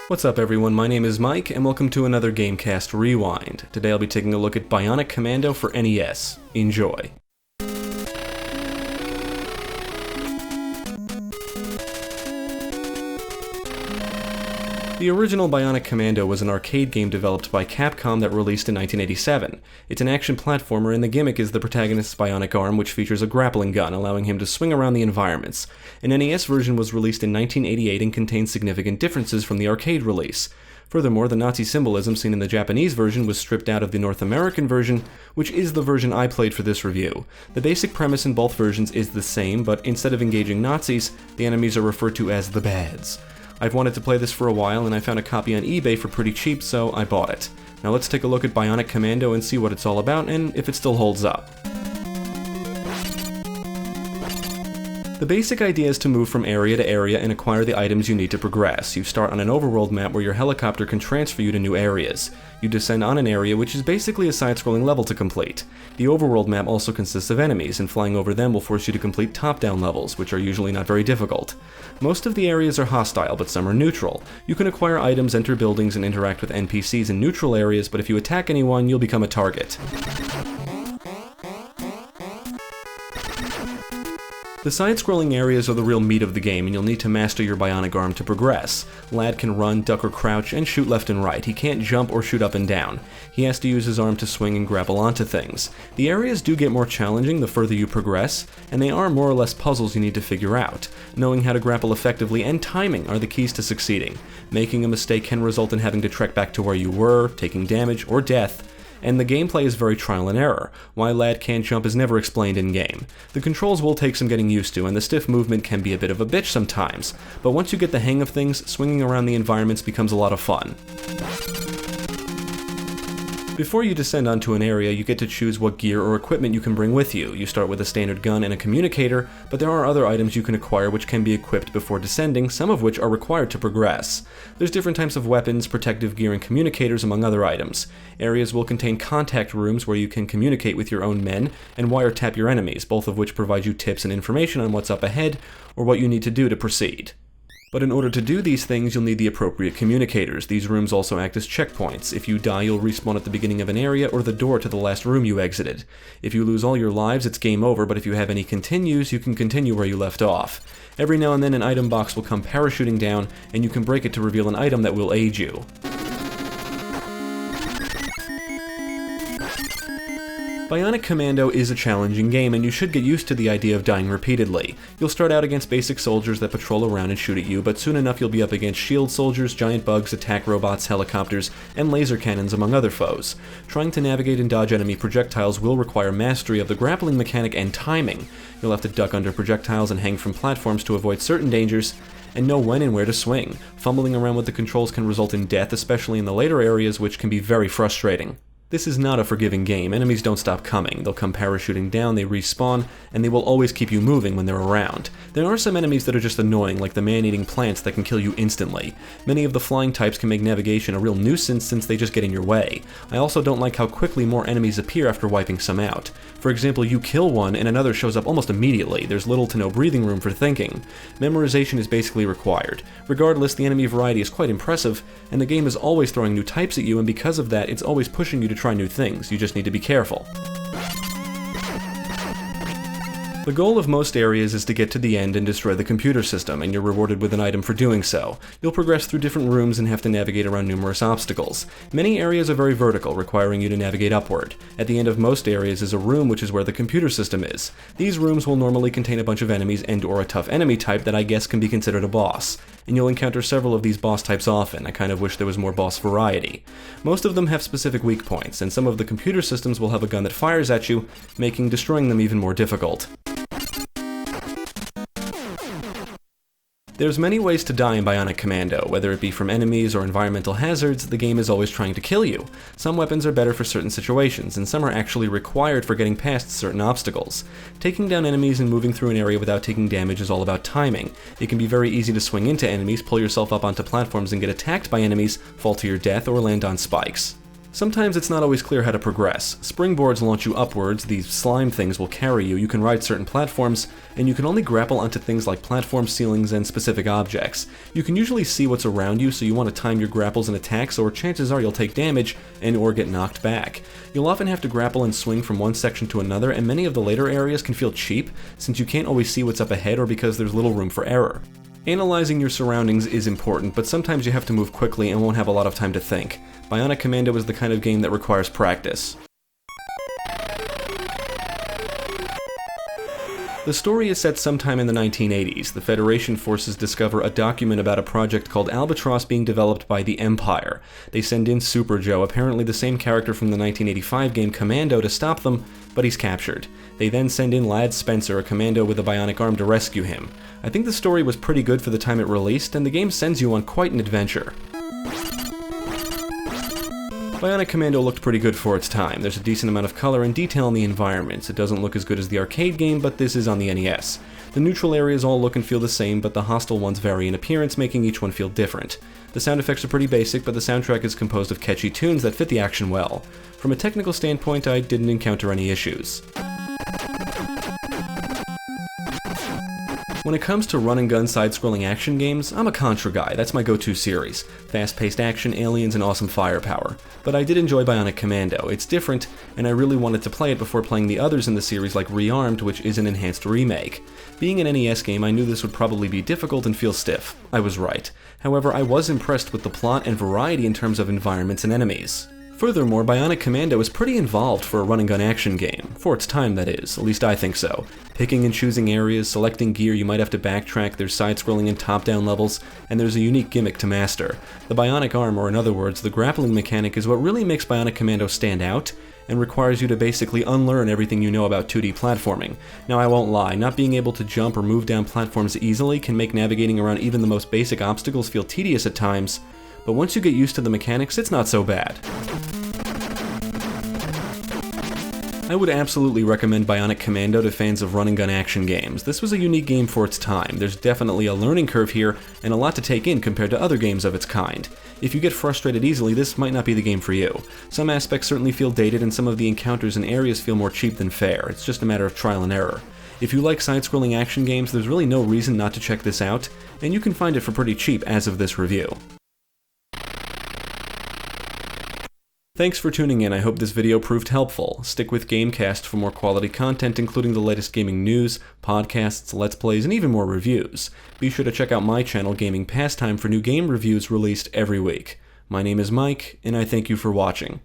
What's up everyone, my name is Mike, and welcome to another GameCast Rewind. Today I'll be taking a look at Bionic Commando for NES. Enjoy. The original Bionic Commando was an arcade game developed by Capcom that released in 1987. It's an action platformer, and the gimmick is the protagonist's bionic arm, which features a grappling gun, allowing him to swing around the environments. An NES version was released in 1988 and contains significant differences from the arcade release. Furthermore, the Nazi symbolism seen in the Japanese version was stripped out of the North American version, which is the version I played for this review. The basic premise in both versions is the same, but instead of engaging Nazis, the enemies are referred to as the Bads. I've wanted to play this for a while, and I found a copy on eBay for pretty cheap, so I bought it. Now let's take a look at Bionic Commando and see what it's all about, and if it still holds up. The basic idea is to move from area to area and acquire the items you need to progress. You start on an overworld map where your helicopter can transfer you to new areas. You descend on an area which is basically a side-scrolling level to complete. The overworld map also consists of enemies, and flying over them will force you to complete top-down levels, which are usually not very difficult. Most of the areas are hostile, but some are neutral. You can acquire items, enter buildings, and interact with NPCs in neutral areas, but if you attack anyone, you'll become a target. The side-scrolling areas are the real meat of the game, and you'll need to master your bionic arm to progress. Lad can run, duck or crouch, and shoot left and right. He can't jump or shoot up and down. He has to use his arm to swing and grapple onto things. The areas do get more challenging the further you progress, and they are more or less puzzles you need to figure out. Knowing how to grapple effectively and timing are the keys to succeeding. Making a mistake can result in having to trek back to where you were, taking damage or death, and the gameplay is very trial and error. Why Lad can't jump is never explained in-game. The controls will take some getting used to, and the stiff movement can be a bit of a bitch sometimes, but once you get the hang of things, swinging around the environments becomes a lot of fun. Before you descend onto an area, you get to choose what gear or equipment you can bring with you. You start with a standard gun and a communicator, but there are other items you can acquire which can be equipped before descending, some of which are required to progress. There's different types of weapons, protective gear, and communicators among other items. Areas will contain contact rooms where you can communicate with your own men and wiretap your enemies, both of which provide you tips and information on what's up ahead or what you need to do to proceed. But in order to do these things, you'll need the appropriate communicators. These rooms also act as checkpoints. If you die, you'll respawn at the beginning of an area or the door to the last room you exited. If you lose all your lives, it's game over, but if you have any continues, you can continue where you left off. Every now and then an item box will come parachuting down, and you can break it to reveal an item that will aid you. Bionic Commando is a challenging game, and you should get used to the idea of dying repeatedly. You'll start out against basic soldiers that patrol around and shoot at you, but soon enough you'll be up against shield soldiers, giant bugs, attack robots, helicopters, and laser cannons among other foes. Trying to navigate and dodge enemy projectiles will require mastery of the grappling mechanic and timing. You'll have to duck under projectiles and hang from platforms to avoid certain dangers, and know when and where to swing. Fumbling around with the controls can result in death, especially in the later areas, which can be very frustrating. This is not a forgiving game. Enemies don't stop coming. They'll come parachuting down, they respawn, and they will always keep you moving when they're around. There are some enemies that are just annoying, like the man-eating plants that can kill you instantly. Many of the flying types can make navigation a real nuisance since they just get in your way. I also don't like how quickly more enemies appear after wiping some out. For example, you kill one and another shows up almost immediately. There's little to no breathing room for thinking. Memorization is basically required. Regardless, the enemy variety is quite impressive, and the game is always throwing new types at you, and because of that, it's always pushing you to try new things. You just need to be careful. The goal of most areas is to get to the end and destroy the computer system, and you're rewarded with an item for doing so. You'll progress through different rooms and have to navigate around numerous obstacles. Many areas are very vertical, requiring you to navigate upward. At the end of most areas is a room which is where the computer system is. These rooms will normally contain a bunch of enemies and/or a tough enemy type that I guess can be considered a boss. And you'll encounter several of these boss types often. I kind of wish there was more boss variety. Most of them have specific weak points, and some of the computer systems will have a gun that fires at you, making destroying them even more difficult. There's many ways to die in Bionic Commando. Whether it be from enemies or environmental hazards, the game is always trying to kill you. Some weapons are better for certain situations, and some are actually required for getting past certain obstacles. Taking down enemies and moving through an area without taking damage is all about timing. It can be very easy to swing into enemies, pull yourself up onto platforms and get attacked by enemies, fall to your death, or land on spikes. Sometimes it's not always clear how to progress. Springboards launch you upwards, these slime things will carry you, you can ride certain platforms, and you can only grapple onto things like platform ceilings and specific objects. You can usually see what's around you, so you want to time your grapples and attacks, or chances are you'll take damage and or get knocked back. You'll often have to grapple and swing from one section to another, and many of the later areas can feel cheap, since you can't always see what's up ahead or because there's little room for error. Analyzing your surroundings is important, but sometimes you have to move quickly and won't have a lot of time to think. Bionic Commando is the kind of game that requires practice. The story is set sometime in the 1980s. The Federation forces discover a document about a project called Albatross being developed by the Empire. They send in Super Joe, apparently the same character from the 1985 game Commando, to stop them, but he's captured. They then send in Lad Spencer, a commando with a bionic arm, to rescue him. I think the story was pretty good for the time it released, and the game sends you on quite an adventure. Bionic Commando looked pretty good for its time. There's a decent amount of color and detail in the environments. It doesn't look as good as the arcade game, but this is on the NES. The neutral areas all look and feel the same, but the hostile ones vary in appearance, making each one feel different. The sound effects are pretty basic, but the soundtrack is composed of catchy tunes that fit the action well. From a technical standpoint, I didn't encounter any issues. When it comes to run-and-gun side-scrolling action games, I'm a Contra guy. That's my go-to series. Fast-paced action, aliens, and awesome firepower. But I did enjoy Bionic Commando. It's different, and I really wanted to play it before playing the others in the series like Rearmed, which is an enhanced remake. Being an NES game, I knew this would probably be difficult and feel stiff. I was right. However, I was impressed with the plot and variety in terms of environments and enemies. Furthermore, Bionic Commando is pretty involved for a run-and-gun action game. For its time, that is. At least I think so. Picking and choosing areas, selecting gear, you might have to backtrack, there's side-scrolling and top-down levels, and there's a unique gimmick to master. The bionic arm, or in other words, the grappling mechanic, is what really makes Bionic Commando stand out, and requires you to basically unlearn everything you know about 2D platforming. Now I won't lie, not being able to jump or move down platforms easily can make navigating around even the most basic obstacles feel tedious at times, but once you get used to the mechanics, it's not so bad. I would absolutely recommend Bionic Commando to fans of run-and-gun action games. This was a unique game for its time. There's definitely a learning curve here, and a lot to take in compared to other games of its kind. If you get frustrated easily, this might not be the game for you. Some aspects certainly feel dated, and some of the encounters and areas feel more cheap than fair. It's just a matter of trial and error. If you like side-scrolling action games, there's really no reason not to check this out, and you can find it for pretty cheap as of this review. Thanks for tuning in. I hope this video proved helpful. Stick with GameCast for more quality content, including the latest gaming news, podcasts, let's plays, and even more reviews. Be sure to check out my channel, Gaming Pastime, for new game reviews released every week. My name is Mike, and I thank you for watching.